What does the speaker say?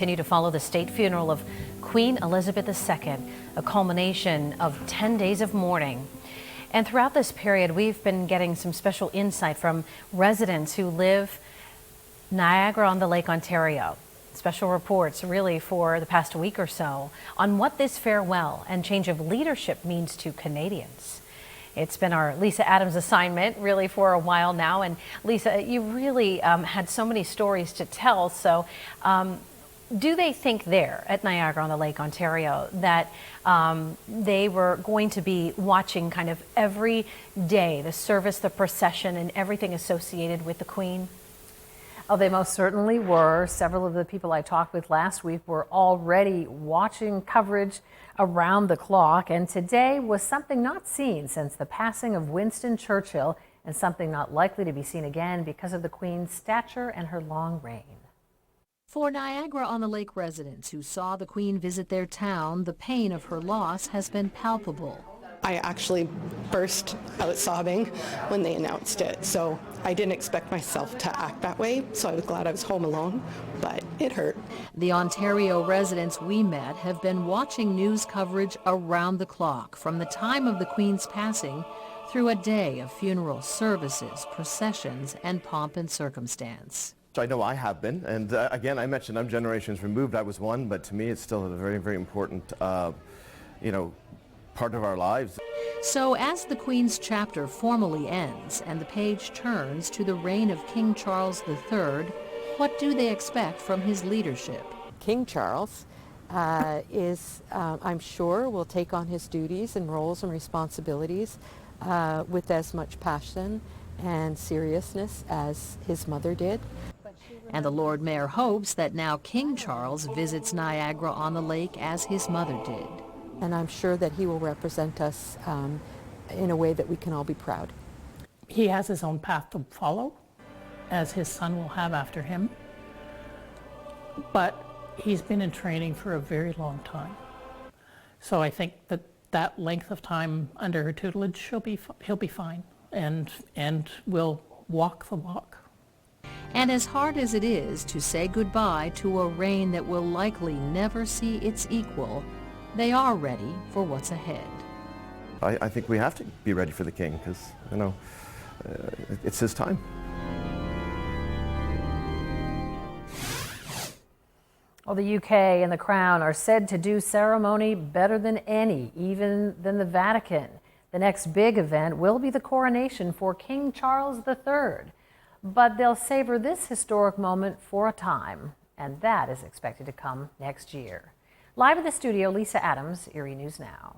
Continue to follow the state funeral of Queen Elizabeth II, a culmination of 10 days of mourning. And throughout this period, we've been getting some special insight from residents who live Niagara-on-the-Lake, Ontario. Special reports really for the past week or so on what this farewell and change of leadership means to Canadians. It's been our Lisa Adams assignment really for a while now. And Lisa, you really had so many stories to tell. So do they think there at Niagara-on-the-Lake, Ontario, that they were going to be watching kind of every day the service, the procession, and everything associated with the Queen? Oh, they most certainly were. Several of the people I talked with last week were already watching coverage around the clock, and today was something not seen since the passing of Winston Churchill, and something not likely to be seen again because of the Queen's stature and her long reign. For Niagara-on-the-Lake residents who saw the Queen visit their town, the pain of her loss has been palpable. I actually burst out sobbing when they announced it, so I didn't expect myself to act that way, so I was glad I was home alone, but it hurt. The Ontario residents we met have been watching news coverage around the clock from the time of the Queen's passing through a day of funeral services, processions, and pomp and circumstance. I know I have been, and again, I mentioned I'm generations removed. I was one, but to me it's still a very, very important, part of our lives. So as the Queen's chapter formally ends and the page turns to the reign of King Charles III, what do they expect from his leadership? King Charles I'm sure, will take on his duties and roles and responsibilities with as much passion and seriousness as his mother did. And the Lord Mayor hopes that now King Charles visits Niagara-on-the-Lake as his mother did. And I'm sure that he will represent us in a way that we can all be proud. He has his own path to follow, as his son will have after him. But he's been in training for a very long time. So I think that length of time under her tutelage, he'll be fine and will walk the walk. And as hard as it is to say goodbye to a reign that will likely never see its equal, they are ready for what's ahead. I think we have to be ready for the King because, it's his time. Well, the UK and the Crown are said to do ceremony better than any, even than the Vatican. The next big event will be the coronation for King Charles III. But they'll savor this historic moment for a time, and that is expected to come next year. Live in the studio, Lisa Adams, Erie News Now.